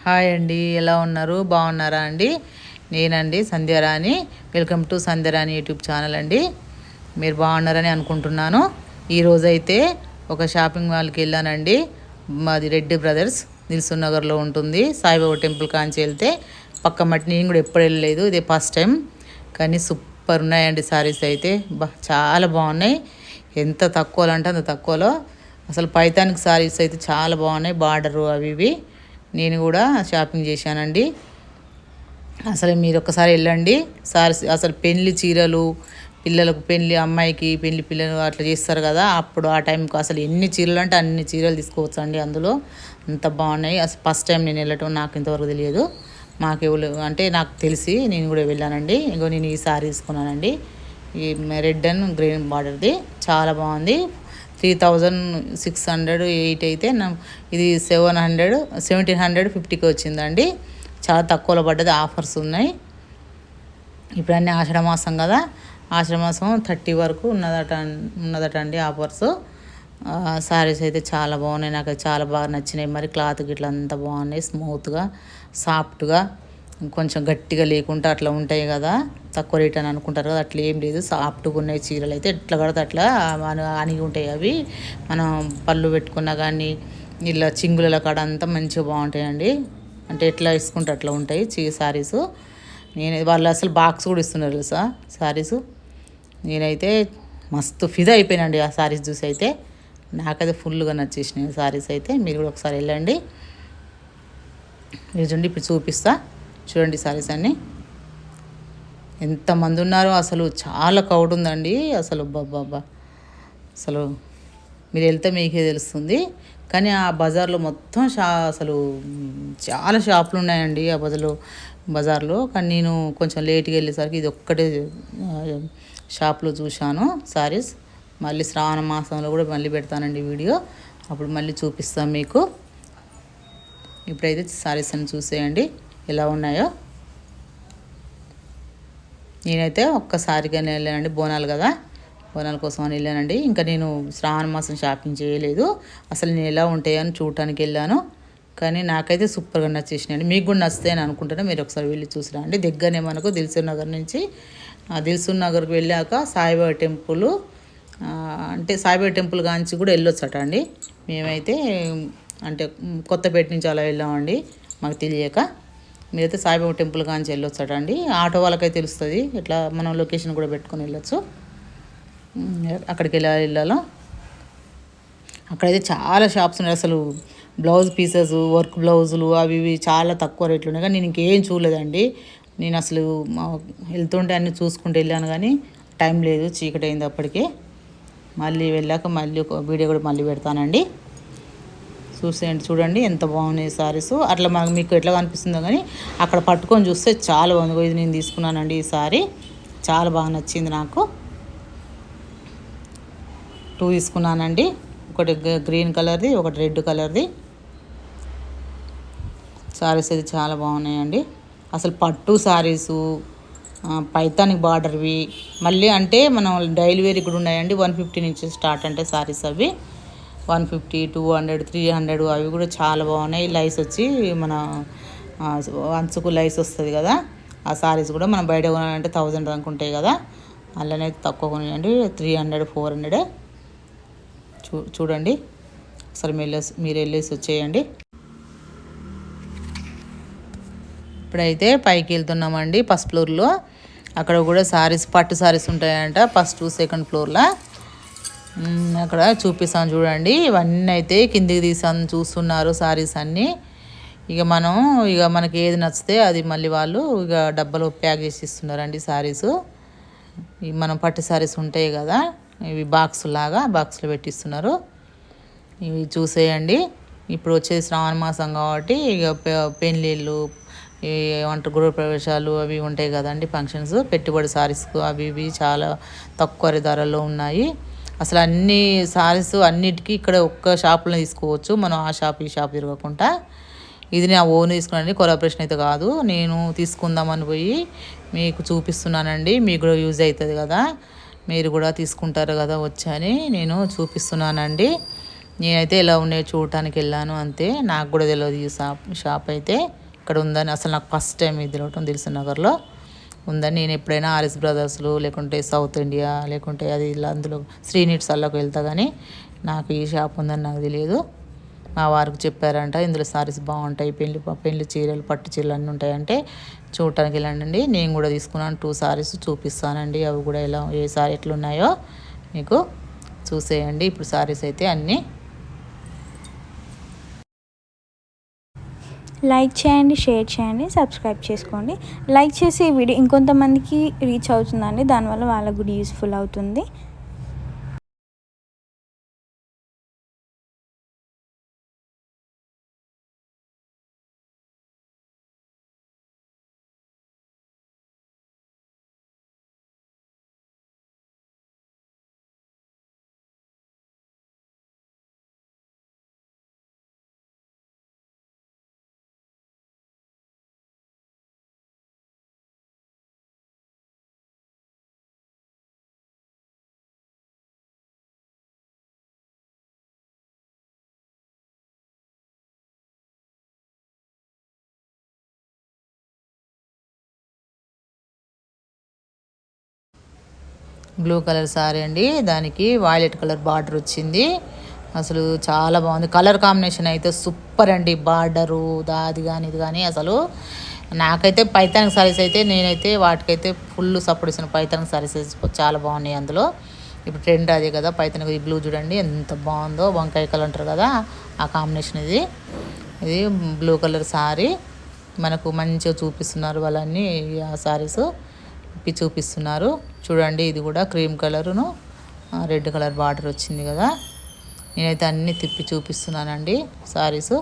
Hi అండి, ఎలా ఉన్నారు? బాగున్నారా అండి? నేనండి Sandhyarani. Welcome to Sandhyarani YouTube channel అండి. మీరు బాగున్నారని అనుకుంటున్నాను. ఈరోజైతే ఒక షాపింగ్ మాల్కి వెళ్ళానండి. మాది రెడ్డి బ్రదర్స్ దిల్సుఖ్ నగర్లో ఉంటుంది. సాయిబాబా టెంపుల్ కాంచి వెళ్తే పక్క మట్టి నేను కూడా ఎప్పుడు వెళ్ళలేదు, ఇదే ఫస్ట్ టైం. కానీ సూపర్ ఉన్నాయండి సారీస్ అయితే. చాలా బాగున్నాయి. ఎంత తక్కువలో అంటే అంత తక్కువలో. అసలు పైతానికి సారీస్ అయితే చాలా బాగున్నాయి. బార్డరు అవి ఇవి నేను కూడా షాపింగ్ చేశానండి. అసలు మీరు ఒక్కసారి వెళ్ళండి. సారీస్ అసలు పెళ్లి చీరలు, పిల్లలకు పెళ్లి, అమ్మాయికి పెళ్లి, పిల్లలు అట్లా చేస్తారు కదా, అప్పుడు ఆ టైంకి అసలు ఎన్ని చీరలు అంటే అన్ని చీరలు తీసుకోవచ్చు అండి. అందులో అంత బాగున్నాయి. అసలు ఫస్ట్ టైం నేను వెళ్ళటం, నాకు ఇంతవరకు తెలియదు. మాకు ఎవరు అంటే నాకు తెలిసి నేను కూడా వెళ్ళానండి. ఇంకో నేను ఈ సారీ తీసుకున్నానండి. ఈ రెడ్ అండ్ గ్రీన్ బార్డర్ది చాలా బాగుంది. 3608 అయితే ఇది 1750కి వచ్చిందండి. చాలా తక్కువలో పడ్డది. ఆఫర్స్ ఉన్నాయి. ఇప్పుడు అన్నీ ఆషాఢ మాసం కదా, ఆషాఢ మాసం 30 వరకు ఉన్నదట అండి ఆఫర్స్. సారీస్ అయితే చాలా బాగున్నాయి. నాకు చాలా బాగా నచ్చినాయి. మరి క్లాత్ గిట్లా అంతా బాగున్నాయి. స్మూత్గా, సాఫ్ట్గా, కొంచెం గట్టిగా లేకుండా అట్లా ఉంటాయి కదా, తక్కువ రేట్ అని అనుకుంటారు కదా, అట్లా ఏం లేదు. సాఫ్ట్గా ఉన్నాయి చీరలు అయితే. ఎట్లా కడితే అట్లా అణిగి ఉంటాయి అవి. మనం పళ్ళు పెట్టుకున్నా కానీ ఇలా చింగుల కాడ అంతా మంచిగా బాగుంటాయండి. అంటే ఎట్లా వేసుకుంటే అట్లా ఉంటాయి సారీస్. వాళ్ళు అసలు బాక్స్ కూడా ఇస్తున్నారు తెలుసా సారీస్. నేనైతే మస్తు ఫిదా అయిపోయినండి ఆ సారీస్ చూసి అయితే. నాకైతే ఫుల్గా నచ్చేసినాయి సారీస్ అయితే. మీరు కూడా ఒకసారి వెళ్ళండి. మీరు చూడండి, ఇప్పుడు చూపిస్తా చూడండి సారీస్ అన్నీ. ఎంతమంది ఉన్నారో అసలు. చాలా క్రౌడ్ ఉందండి అసలు. బాబా అసలు మీరు వెళ్తే మీకే తెలుస్తుంది. కానీ ఆ బజార్లో మొత్తం అసలు చాలా షాపులు ఉన్నాయండి ఆ బజార్లో. కానీ నేను కొంచెం లేట్గా వెళ్ళేసరికి ఇది ఒక్కటే షాప్లో చూశాను సారీస్. మళ్ళీ శ్రావణ మాసంలో కూడా మళ్ళీ పెడతానండి వీడియో, అప్పుడు మళ్ళీ చూపిస్తాను మీకు. ఇప్పుడైతే సారీస్ అని చూసేయండి ఎలా ఉన్నాయో. నేనైతే ఒక్కసారిగానే వెళ్ళానండి, బోనాలు కదా, బోనాల కోసం అని వెళ్ళానండి. ఇంకా నేను శ్రావణ మాసం షాపింగ్ చేయలేదు. అసలు నేను ఎలా ఉంటాయని చూడటానికి వెళ్ళాను. కానీ నాకైతే సూపర్గా నచ్చేసినాయండి. మీకు కూడా నచ్చుతాయని అనుకుంటున్నా. మీరు ఒకసారి వెళ్ళి చూసిరా అండి. దగ్గరనే మనకు దిల్సుఖ్ నగర్ నుంచి. దిల్సుఖ్ నగర్కి వెళ్ళాక సాయిబాబా టెంపుల్, అంటే సాయిబాబా టెంపుల్ కాంచి కూడా వెళ్ళొచ్చట అండి. మేమైతే అంటే కొత్తపేట నుంచి అలా వెళ్ళామండి, మాకు తెలియక. మీరైతే సాయిబాబా టెంపుల్ కాంచి వెళ్ళొచ్చట అండి. ఆటో వాళ్ళకైతే తెలుస్తుంది, ఇట్లా మనం లొకేషన్ కూడా పెట్టుకొని వెళ్ళొచ్చు. అక్కడికి వెళ్ళాలో. అక్కడైతే చాలా షాప్స్ ఉన్నాయి అసలు. బ్లౌజ్ పీసెస్, వర్క్ బ్లౌజులు అవి ఇవి చాలా తక్కువ రేట్లు ఉన్నాయి. కానీ నేను ఇంకేం చూడలేదండి. నేను అసలు వెళ్తుంటే అన్నీ చూసుకుంటూ వెళ్ళాను, కానీ టైం లేదు, చీకటి అయింది అప్పటికే. మళ్ళీ వెళ్ళాక మళ్ళీ ఒక వీడియో కూడా మళ్ళీ పెడతానండి. చూడండి ఎంత బాగున్నాయి సారీస్. అట్లా మీకు ఎట్లా కనిపిస్తుందో కానీ అక్కడ పట్టుకొని చూస్తే చాలా బాగుంది. ఇది నేను తీసుకున్నానండి ఈ సారీ. చాలా బాగా నచ్చింది నాకు. 2 తీసుకున్నానండి. ఒకటి గ్రీన్ కలర్ది, ఒకటి రెడ్ కలర్ది. సారీస్ అయితే చాలా బాగున్నాయండి. అసలు పట్టు సారీసు, పైతానిక్ బార్డర్వి, మళ్ళీ అంటే మనం డైలీ వేర్ కూడా ఉన్నాయండి. 150 నుంచి స్టార్ట్ అంటే సారీస్ అవి 150, 200, 300 అవి కూడా చాలా బాగున్నాయి. లైస్ వచ్చి మన అంచుకు లైస్ వస్తుంది కదా, ఆ సారీస్ కూడా మనం బయట కొనాలంటే 1000 దాకా ఉంటాయి కదా, అలానే తక్కువ కొనియండి. 300, 400. చూడండి ఒకసారి మీరు వెళ్ళేసి వచ్చేయండి. ఇప్పుడైతే పైకి వెళ్తున్నామండి, ఫస్ట్ ఫ్లోర్లో. అక్కడ కూడా సారీస్, పట్టు సారీస్ ఉంటాయంట ఫస్ట్, సెకండ్ ఫ్లోర్లో. అక్కడ చూపిస్తాను చూడండి. ఇవన్నీ అయితే కిందికి తీసాను, చూస్తున్నారు సారీస్ అన్నీ. ఇక మనకి ఏది నచ్చితే అది మళ్ళీ వాళ్ళు ఇక డబ్బాలో ప్యాక్ చేసి ఇస్తున్నారండి సారీస్. మనం పట్టు సారీస్ ఉంటాయి కదా, ఇవి బాక్స్లో పెట్టిస్తున్నారు. ఇవి చూసేయండి. ఇప్పుడు వచ్చేది శ్రావణ మాసం కాబట్టి ఇక పెళ్ళిళ్ళు, ఏమంటారు, గృహప్రవేశాలు అవి ఉంటాయి కదండి, ఫంక్షన్స్, పెట్టుబడి సారీస్కు అవి ఇవి చాలా తక్కువ ధరల్లో ఉన్నాయి. అసలు అన్ని సారీస్ అన్నిటికీ ఇక్కడ ఒక్క షాప్లో తీసుకోవచ్చు మనం, ఆ షాప్ ఈ షాప్ తిరగకుండా. ఇది నా ఓన్ తీసుకున్నానండి, కొలాబరేషన్ అయితే కాదు. నేను తీసుకుందామని పోయి మీకు చూపిస్తున్నానండి. మీకు కూడా యూజ్ అవుతుంది కదా, మీరు కూడా తీసుకుంటారు కదా వచ్చని నేను చూపిస్తున్నానండి. నేనైతే ఎలా ఉన్నాయో చూడటానికి వెళ్ళాను అంతే. నాకు కూడా తెలియదు ఈ షాప్ అయితే ఇక్కడ ఉందని. అసలు నాకు ఫస్ట్ టైం ఇది తెలియటం, దిల్సుఖ్ నగర్లో ఉందని. నేను ఎప్పుడైనా ఆర్ఎస్ బ్రదర్స్లు లేకుంటే సౌత్ ఇండియా లేకుంటే అది ఇలా అందులో శ్రీనిట్స్ అల్లకు వెళ్తా, కానీ నాకు ఈ షాప్ ఉందని నాకు తెలియదు. మా వారికి చెప్పారంట ఇందులో సారీస్ బాగుంటాయి, పెళ్లి చీరలు, పట్టు చీరలు అన్నీ ఉంటాయంటే చూడటానికి వెళ్ళండి. నేను కూడా తీసుకున్నాను 2 సారీస్ చూపిస్తానండి. అవి కూడా ఎలా ఏ సారీ ఎట్లున్నాయో మీకు చూసేయండి. ఇప్పుడు సారీస్ అయితే అన్నీ లైక్ చేయండి, షేర్ చేయండి, సబ్స్క్రైబ్ చేసుకోండి. లైక్ చేసి ఈ వీడియో ఇంకొంతమందికి రీచ్ అవుతుందండి, దానివల్ల వాళ్ళకు కూడా యూస్ఫుల్ అవుతుంది. బ్లూ కలర్ సారీ అండి, దానికి వైలెట్ కలర్ బార్డర్ వచ్చింది. అసలు చాలా బాగుంది. కలర్ కాంబినేషన్ అయితే సూపర్ అండి. బార్డరు అది కానీ ఇది కానీ అసలు నాకైతే పైతానిక్ సారీస్ అయితే నేనైతే వాటికైతే ఫుల్ సపోర్ట్ ఇస్తాను. పైతానిక్ సారీస్ చాలా బాగున్నాయి. అందులో ఇప్పుడు ట్రెండ్ అదే కదా పైతానిక్. ఈ బ్లూ చూడండి ఎంత బాగుందో, వంకాయ కలర్ అంటారు కదా ఆ కాంబినేషన్. ఇది బ్లూ కలర్ సారీ మనకు మంచిగా చూపిస్తున్నారు వాళ్ళన్నీ. ఆ సారీస్ ఇప్పి చూపిస్తున్నారు చూడండి. ఇది కూడా క్రీమ్ కలరును రెడ్ కలర్ బార్డర్ వచ్చింది కదా. నేనైతే అన్నీ తిప్పి చూపిస్తున్నానండి సారీస్.